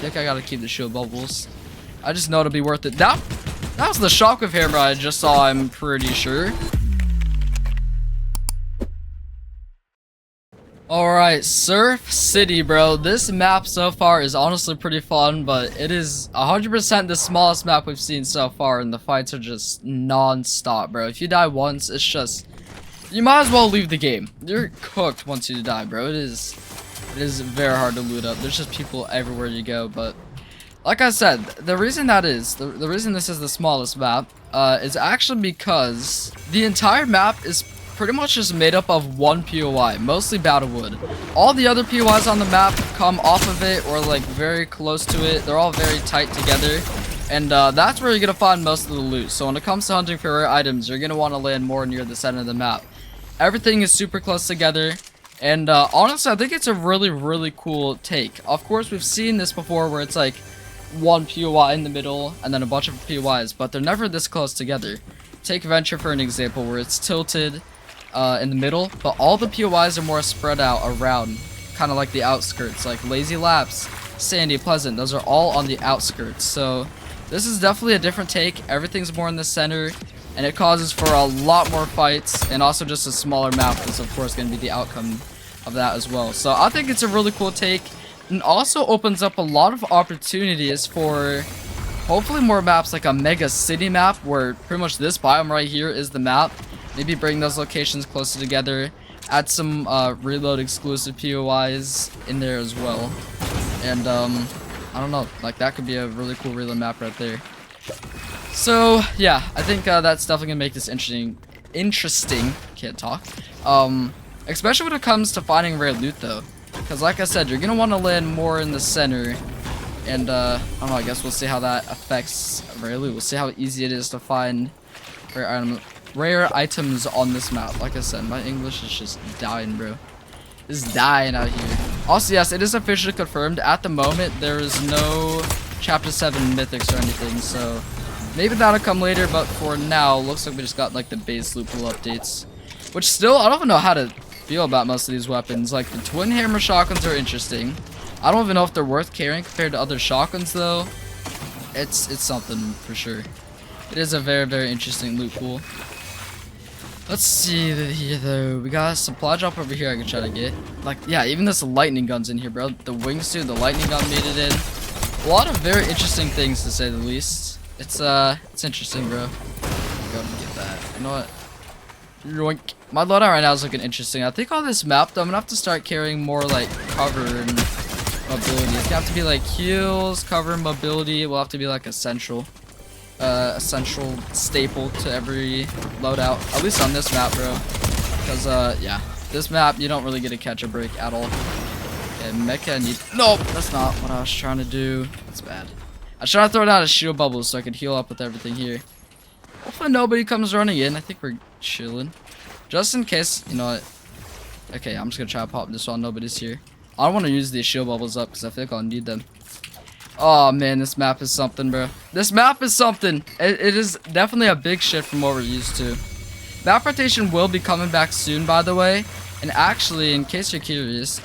think I gotta keep the shield bubbles. I just know it'll be worth it. That was the shockwave hammer I just saw, I'm pretty sure. Alright, Surf City, bro. This map so far is honestly pretty fun, but it is 100% the smallest map we've seen so far, and the fights are just non-stop, bro. If you die once, it's just... you might as well leave the game. You're cooked once you die, bro. It is very hard to loot up. There's just people everywhere you go, but... like I said, the reason that is, the reason this is the smallest map, is actually because the entire map is pretty much just made up of one POI, mostly Battlewood. All the other POIs on the map come off of it or like very close to it. They're all very tight together, and that's where you're gonna find most of the loot. So when it comes to hunting for rare items, you're gonna want to land more near the center of the map. Everything is super close together, and honestly, I think it's a really cool take. Of course, we've seen this before where it's like one POI in the middle and then a bunch of POIs, but they're never this close together. Take Venture for an example, where it's tilted in the middle, but all the POIs are more spread out around, kind of like the outskirts, like Lazy Laps, Sandy, Pleasant. Those are all on the outskirts. So this is definitely a different take. Everything's more in the center, and it causes for a lot more fights, and also just a smaller map is of course going to be the outcome of that as well. So I think it's a really cool take, and also opens up a lot of opportunities for hopefully more maps, like a mega city map where pretty much this biome right here is the map. Maybe bring those locations closer together, add some reload exclusive POIs in there as well, and I don't know, like that could be a really cool reload map right there. So yeah, I think that's definitely gonna make this interesting. Can't talk. Especially when it comes to finding rare loot though, because like I said, you're gonna want to land more in the center, and I don't know. I guess we'll see how that affects rare loot. We'll see how easy it is to find rare items on this map. Like I said, my English is just dying, bro. It's dying out here. Also, yes, it is officially confirmed. At the moment, there is no Chapter 7 mythics or anything, so maybe that'll come later, but for now, looks like we just got like the base loot pool updates. Which still, I don't even know how to feel about most of these weapons. Like, the twin hammer shotguns are interesting. I don't even know if they're worth carrying compared to other shotguns, though. It's something for sure. It is a very interesting loot pool. Let's see here though. We got a supply drop over here I can try to get. Like, yeah, even this lightning gun's in here, bro. The wingsuit, the lightning gun made it in. A lot of very interesting things, to say the least. It's interesting, bro. Go and get that. You know what? Yoink. My loadout right now is looking interesting. I think on this map though, I'm gonna have to start carrying more like cover and mobility. It's gonna have to be like heals, cover, and mobility. It will have to be like essential staple to every loadout, at least on this map, bro, because yeah, this map you don't really get to catch a break at all. Okay, mecha need... nope, that's not what I was trying to do. That's bad. I was trying to throw down a shield bubble so I could heal up with everything here. Hopefully nobody comes running in. I think we're chilling, just in case. You know what, okay, I'm just gonna try to pop this while nobody's here. I don't want to use these shield bubbles up because I feel like I'll need them. Oh man, this map is something, bro. This map is something. It is definitely a big shift from what we're used to. Map rotation will be coming back soon, by the way. And actually, in case you're curious,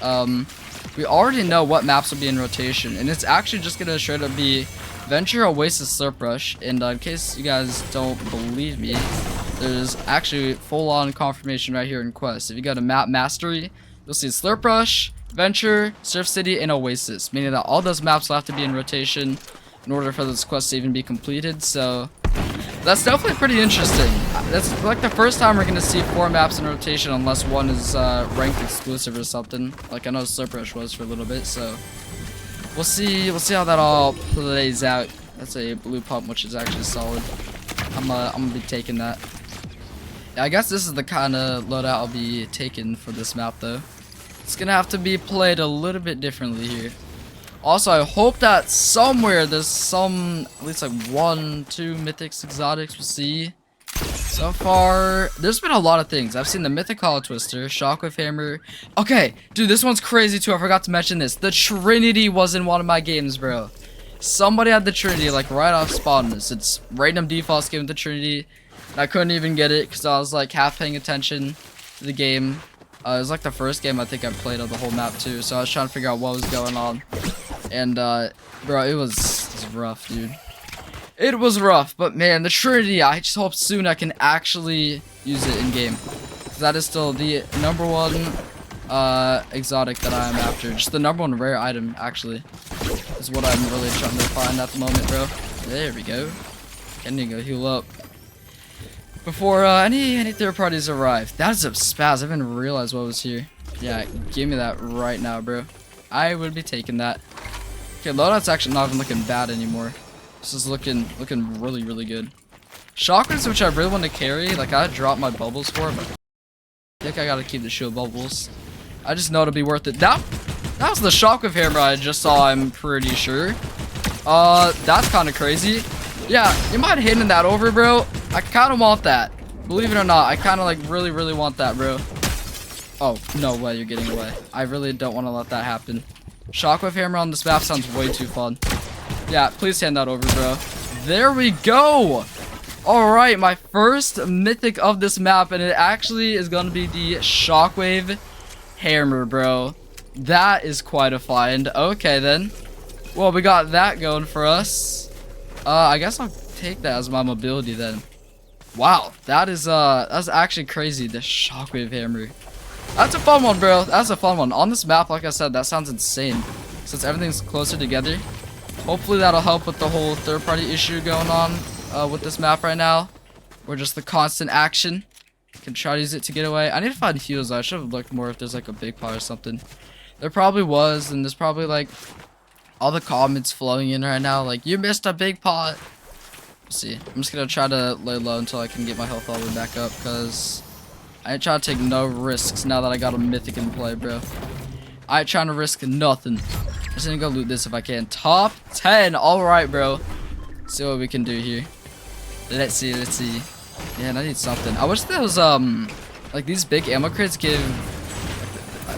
we already know what maps will be in rotation, and it's actually just gonna straight up be Venture, Oasis, Slurp Rush. And in case you guys don't believe me, there's actually full-on confirmation right here in Quest. If you go to Map Mastery, you'll see Slurp Rush, Venture, Surf City, and Oasis, meaning that all those maps will have to be in rotation in order for this quest to even be completed. So that's definitely pretty interesting. That's like the first time we're gonna see 4 maps in rotation, unless one is ranked exclusive or something. Like I know Slurp Rush was for a little bit, so we'll see how that all plays out. That's a blue pump, which is actually solid. I'm gonna be taking that. Yeah, I guess this is the kind of loadout I'll be taking for this map though. It's gonna have to be played a little bit differently here. Also, I hope that somewhere there's some, at least like 1, 2 mythics, exotics. We'll see. So far, there's been a lot of things. I've seen the Mythic Hollow Twister, Shockwave Hammer. Okay, dude, this one's crazy too. I forgot to mention this. The Trinity was in one of my games, bro. Somebody had the Trinity like right off spawn. It's random defaults given the Trinity. And I couldn't even get it because I was like half paying attention to the game. It was like the first game I think I played of the whole map too, so I was trying to figure out what was going on. And bro, it was rough, dude. It was rough, but man, the Trinity, I just hope soon I can actually use it in game. That is still the #1 exotic that I am after. Just the #1 rare item, actually, is what I'm really trying to find at the moment, bro. There we go. I need to go heal up before any third parties arrive. That is a spaz. I didn't realize what was here. Yeah, give me that right now, bro. I would be taking that. Okay, loadout's actually not even looking bad anymore. This is looking really, really good. Shockwaves, which I really want to carry, like I dropped my bubbles for it, but I think I gotta keep the shield bubbles. I just know it'll be worth it. That was the shockwave hammer I just saw, I'm pretty sure. That's kind of crazy. Yeah, you mind handing that over, bro? I kind of want that. Believe it or not, I kind of like really want that, bro. Oh, no way you're getting away. I really don't want to let that happen. Shockwave hammer on this map sounds way too fun. Yeah, please hand that over, bro. There we go. Alright, my first mythic of this map, and it actually is going to be the shockwave hammer, bro. That is quite a find. Okay, then. Well, we got that going for us. I guess I'll take that as my mobility then. Wow, that's actually crazy, the shockwave hammer. That's a fun one, bro. That's a fun one. On this map, like I said, that sounds insane. Since everything's closer together. Hopefully that'll help with the whole third-party issue going on with this map right now. Or just the constant action. Can try to use it to get away. I need to find heals. I should have looked more if there's like a big pot or something. There probably was, and there's probably like all the comments flowing in right now, like, you missed a big pot. Let's see. I'm just gonna try to lay low until I can get my health all the way back up, because I ain't trying to take no risks now that I got a mythic in play, bro. I ain't trying to risk nothing. I'm just gonna go loot this if I can. Top 10. Alright, bro. Let's see what we can do here. Let's see. Man, I need something. I wish those, like, these big ammo crates give...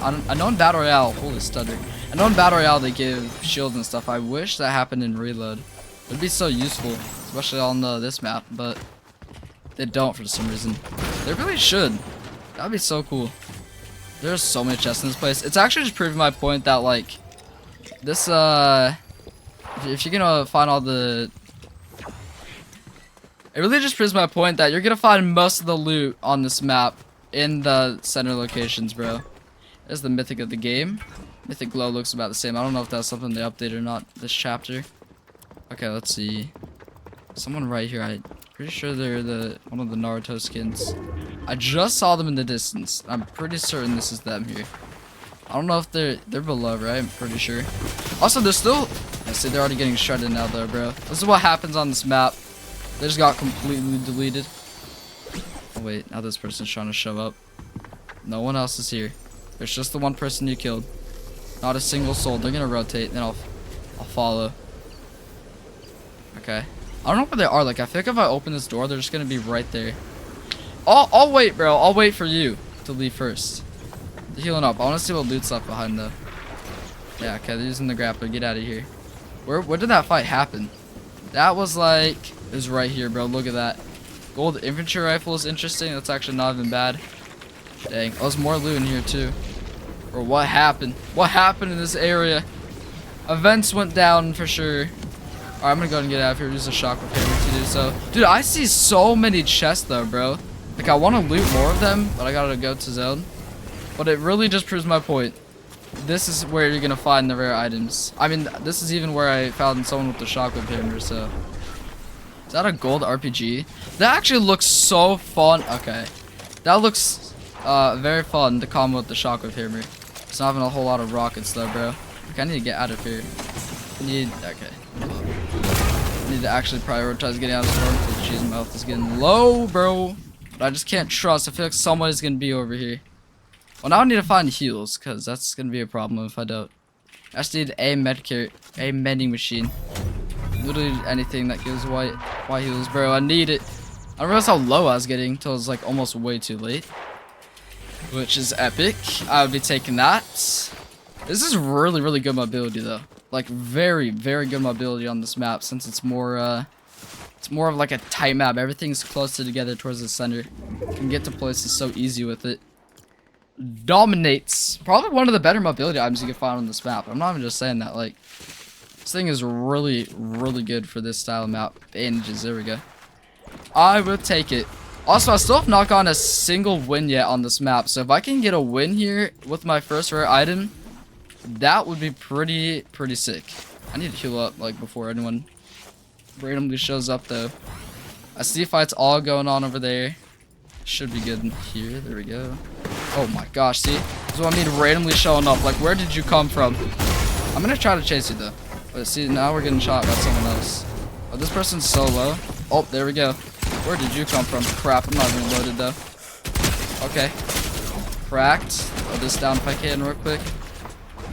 I know in Battle Royale... Holy stutter. I know in Battle Royale they give shields and stuff. I wish that happened in Reload. It would be so useful. Especially on this map, but... they don't for some reason. They really should. That would be so cool. There's so many chests in this place. It's actually just proving my point that, like... this, if you're gonna find all the... it really just proves my point that you're gonna find most of the loot on this map in the center locations, bro. There's the mythic of the game. Mythic glow looks about the same. I don't know if that's something they updated or not this chapter. Okay, let's see. Someone right here. I'm pretty sure they're one of the Naruto skins. I just saw them in the distance. I'm pretty certain this is them here. I don't know if they're below, right? I'm pretty sure. Also, they're still... I see they're already getting shredded now, though, bro. This is what happens on this map. They just got completely deleted. Oh, wait. Now this person's trying to show up. No one else is here. There's just the one person you killed. Not a single soul. They're gonna rotate, then I'll follow. Okay. I don't know where they are. Like, I feel like if I open this door, they're just gonna be right there. I'll wait, bro. I'll wait for you to leave first. They're healing up. I want to see what loot's left behind, though. Yeah, okay. They're using the grappler. Get out of here. Where did that fight happen? That was like... it was right here, bro. Look at that. Gold infantry rifle is interesting. That's actually not even bad. Dang. Oh, there's more loot in here, too. Or what happened? What happened in this area? Events went down for sure. Alright, I'm gonna go and get out of here. Use a shock repair to do so. Dude, I see so many chests, though, bro. Like, I want to loot more of them, but I gotta go to zone. But it really just proves my point. This is where you're gonna find the rare items. I mean, this is even where I found someone with the shockwave hammer, so... is that a gold RPG? That actually looks so fun. Okay. That looks very fun, the combo with the shockwave hammer. It's not having a whole lot of rockets, though, bro. Okay, I need to get out of here. Okay. I need to actually prioritize getting out of the storm because jeez, my health is getting low, bro. But I just can't trust. I feel like somebody's gonna be over here. Well, now I need to find heals, because that's gonna be a problem if I don't. I just need a medkit, a mending machine. Literally anything that gives white heals, bro. I need it. I don't realize how low I was getting until it was like almost way too late. Which is epic. I would be taking that. This is really good mobility, though. Like, very good mobility on this map, since it's more of like a tight map. Everything's closer together towards the center. You can get to places so easy with it. dominates. Probably one of the better mobility items you can find on this map. I'm not even just saying that. Like, this thing is really, really good for this style of map. Bandages, there we go. I will take it. Also, I still have not gotten a single win yet on this map. So if I can get a win here with my first rare item, that would be pretty sick. I need to heal up like before anyone randomly shows up though. I see fights all going on over there. Should be good in here. There we go. Oh my gosh, see? This is what I mean randomly showing up. Like, where did you come from? I'm gonna try to chase you though. But see, now we're getting shot by someone else. Oh, this person's so low. Oh, there we go. Where did you come from? Crap, I'm not even loaded though. Okay. Cracked. Throw this down if I can real quick.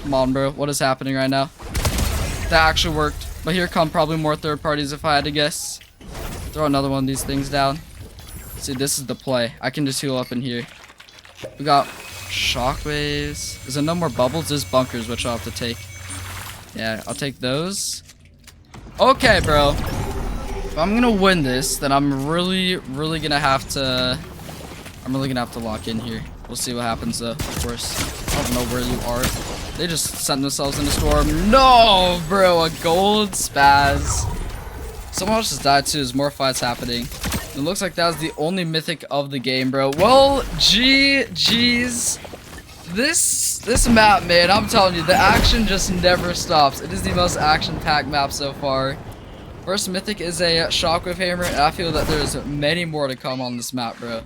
Come on, bro. What is happening right now? That actually worked. But here come probably more third parties if I had to guess. Throw another one of these things down. See, this is the play. I can just heal up in here. We got shockwaves. Is there no more bubbles? There's bunkers, which I'll have to take. Yeah, I'll take those. Okay, bro. If I'm gonna win this, then I'm really gonna have to... I'm really gonna have to lock in here. We'll see what happens though, of course. I don't know where you are. They just sent themselves in a storm. No, bro, a gold spaz. Someone else just died too. There's more fights happening. It looks like that was the only mythic of the game, bro. Well, GG's. This map, man, I'm telling you, the action just never stops. It is the most action-packed map so far. First mythic is a shockwave hammer, and I feel that there's many more to come on this map, bro.